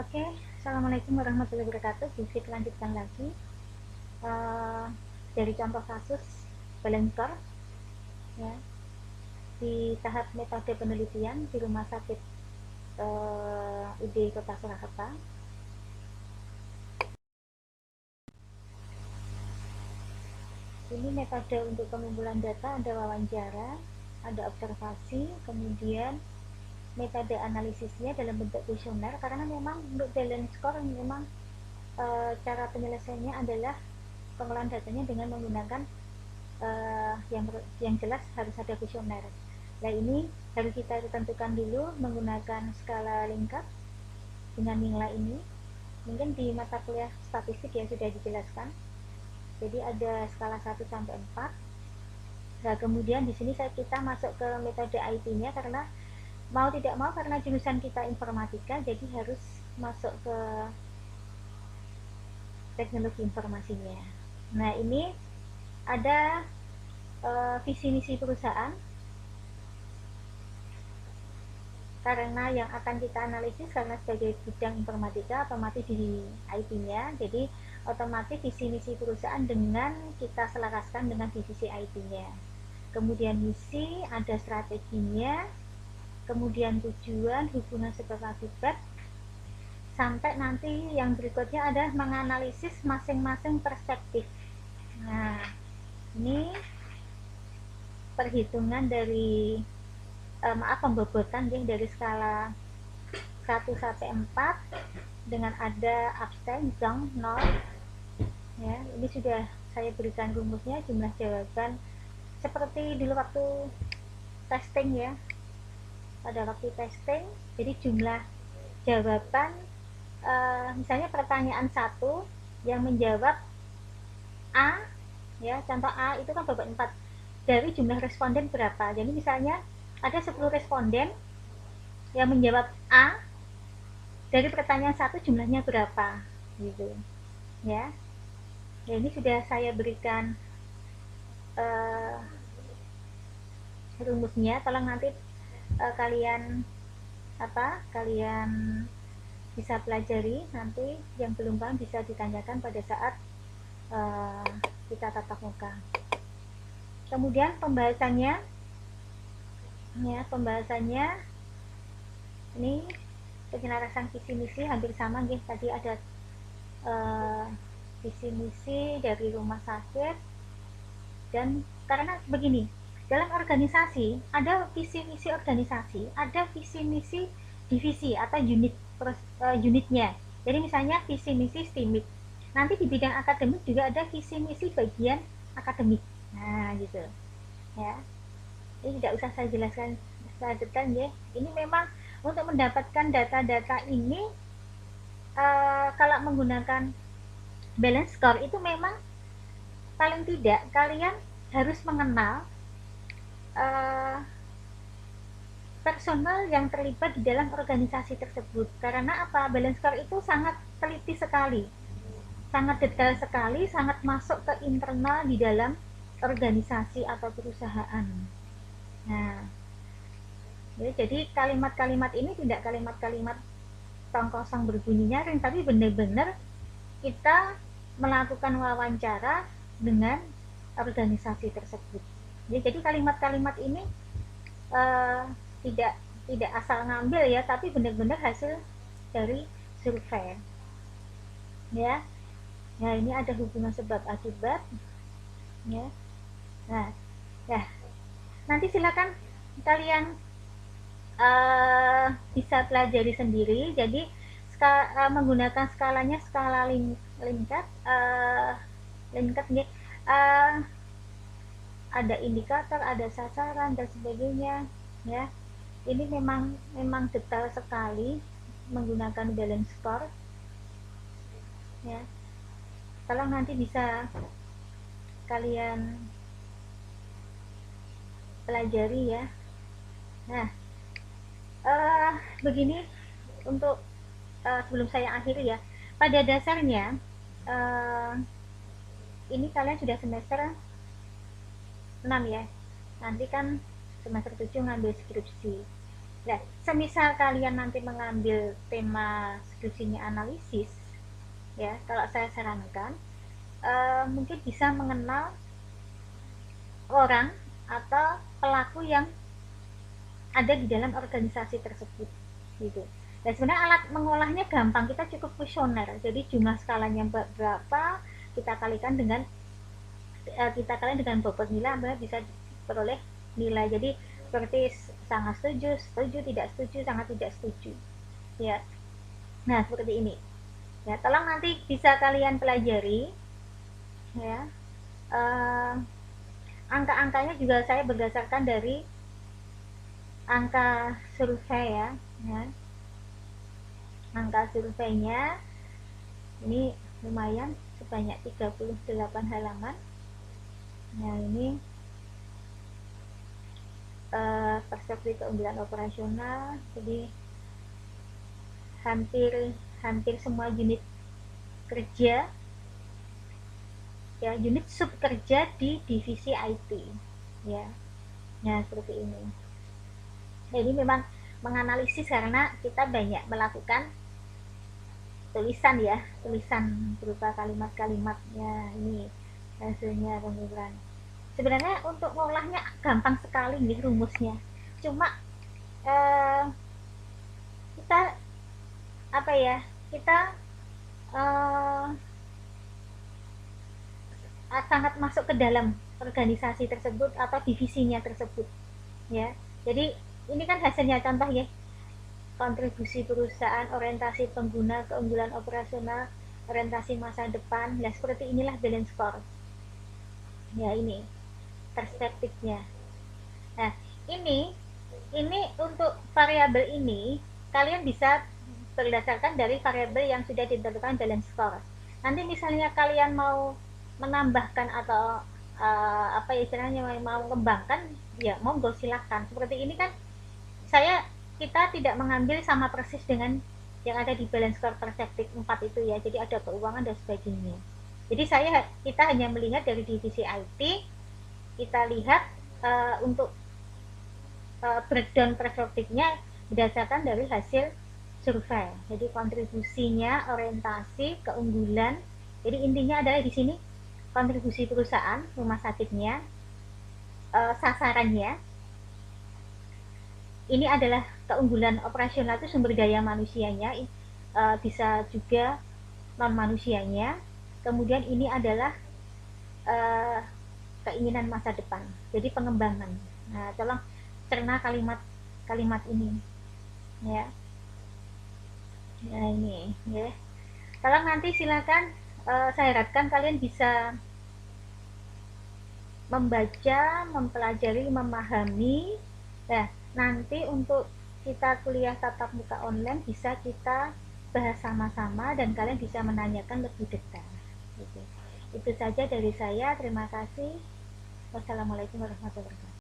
Oke, Assalamualaikum warahmatullahi wabarakatuh. Kita lanjutkan lagi uh, dari contoh kasus Balenskor ya, di tahap metode penelitian di Rumah Sakit UD Kota Surakarta. Ini metode untuk pengumpulan data, ada wawancara, ada observasi, kemudian metode analisisnya dalam bentuk kuesioner, karena memang untuk balance score memang cara penyelesaiannya adalah pengolahan datanya dengan menggunakan yang jelas harus ada kuesioner. Nah, ini harus kita tentukan dulu menggunakan skala lingkap dengan nilai ini. Mungkin di mata kuliah statistik ya sudah dijelaskan. Jadi ada skala 1 sampai 4. Nah, kemudian di sini kita masuk ke metode IT-nya, karena mau tidak mau karena jurusan kita informatika, jadi harus masuk ke teknologi informasinya. Nah, ini ada visi misi perusahaan, karena yang akan kita analisis karena sebagai bidang informatika otomatis di IT-nya, jadi otomatis visi misi perusahaan dengan kita selaraskan dengan divisi IT-nya. Kemudian misi, ada strateginya, kemudian tujuan, hubungan sebab akibat, sampai nanti yang berikutnya ada menganalisis masing-masing perspektif. Nah, ini perhitungan dari pembobotan ya, dari skala 1 sampai 4 dengan ada absen, zong, 0 ya. Ini sudah saya berikan rumusnya, jumlah jawaban seperti dulu waktu testing ya, pada waktu testing. Jadi jumlah jawaban misalnya pertanyaan 1 yang menjawab A ya, contoh A itu kan bobot 4, dari jumlah responden berapa. Jadi misalnya ada 10 responden yang menjawab A, dari pertanyaan 1 jumlahnya berapa gitu ya. Ya, ini sudah saya berikan rumusnya, tolong nanti kalian bisa pelajari, nanti yang belum paham bisa ditanyakan pada saat kita tatap muka. Kemudian pembahasannya ini penyelarasan visi misi hampir sama nih, tadi ada visi misi dari rumah sakit. Dan karena begini, dalam organisasi ada visi misi organisasi, ada visi misi divisi atau unitnya. Jadi misalnya visi misi STIMIK, nanti di bidang akademik juga ada visi misi bagian akademik. Nah gitu ya, ini tidak usah saya jelaskan secara detail ya. Ini memang untuk mendapatkan data-data ini kalau menggunakan balance score itu memang paling tidak kalian harus mengenal personal yang terlibat di dalam organisasi tersebut. Karena apa? Balance score itu sangat teliti sekali, sangat detail sekali, sangat masuk ke internal di dalam organisasi atau perusahaan. Nah, jadi kalimat-kalimat ini tidak kalimat-kalimat tong kosong berbunyi nyaring, tapi benar-benar kita melakukan wawancara dengan organisasi tersebut. Jadi kalimat-kalimat ini uh, tidak tidak asal ngambil ya, tapi benar-benar hasil dari survei ya. Nah, ini ada hubungan sebab akibat ya. Nah, ya nanti silakan kalian bisa pelajari sendiri. Jadi menggunakan skalanya skala lingkat lingkat ada indikator, ada sasaran dan sebagainya ya. Ini memang detail sekali menggunakan balance score ya. Kalau nanti bisa kalian pelajari ya. Nah, begini untuk sebelum saya akhiri ya. Pada dasarnya ini kalian sudah semester 6 ya. Nanti kan semester 7 ngambil skripsi. Nah, semisal kalian nanti mengambil tema skripsinya analisis, ya, kalau saya sarankan mungkin bisa mengenal orang atau pelaku yang ada di dalam organisasi tersebut, gitu. Dan sebenarnya alat mengolahnya gampang, kita cukup kuesioner. Jadi jumlah skalanya berapa, kita kalikan dengan bobot nilai, bisa diperoleh nilai. Jadi seperti sangat setuju, setuju, tidak setuju, sangat tidak setuju, ya. Nah, seperti ini, ya. Tolong nanti bisa kalian pelajari, ya. uh, Angka-angkanya juga saya berdasarkan dari angka survei, ya. Angka surveinya ini lumayan, sebanyak 38 halaman. Nah, ini perspektif keunggulan operasional. Jadi hampir hampir semua unit kerja, ya, unit sub kerja di divisi IT, ya. Nah, seperti ini. Jadi memang menganalisis karena kita banyak melakukan tulisan, ya, tulisan berupa kalimat-kalimatnya. Ini hasilnya pengumpulan. Sebenarnya untuk ngolahnya gampang sekali nih rumusnya, cuma eh, kita apa ya, kita eh, sangat masuk ke dalam organisasi tersebut atau divisinya tersebut, ya. Jadi ini kan hasilnya, contoh ya, kontribusi perusahaan, orientasi pengguna, keunggulan operasional, orientasi masa depan. Nah, seperti inilah balance score, ya. Ini perspektifnya. Nah, ini untuk variabel ini kalian bisa berdasarkan dari variabel yang sudah ditentukan balance score. Nanti misalnya kalian mau menambahkan atau apa ya istilahnya, mau mengembangkan, ya monggo silahkan. Seperti ini kan kita tidak mengambil sama persis dengan yang ada di balance score perspektif 4 itu, ya. Jadi ada keuangan dan sebagainya. Jadi kita hanya melihat dari divisi IT, kita lihat untuk breakdown perspektifnya berdasarkan dari hasil survei. Jadi kontribusinya, orientasi, keunggulan. Jadi intinya adalah di sini kontribusi perusahaan, rumah sakitnya, sasarannya. Ini adalah keunggulan operasional, itu sumber daya manusianya, bisa juga non manusianya. Kemudian ini adalah keinginan masa depan, jadi pengembangan. Nah, tolong cerna kalimat-kalimat ini, ya. Nah, ini, ya. Tolong nanti silakan, saya harapkan kalian bisa membaca, mempelajari, memahami. Nah, nanti untuk kita kuliah tatap muka online bisa kita bahas sama-sama dan kalian bisa menanyakan lebih detail, gitu. Itu saja dari saya, terima kasih. Wassalamualaikum warahmatullahi wabarakatuh.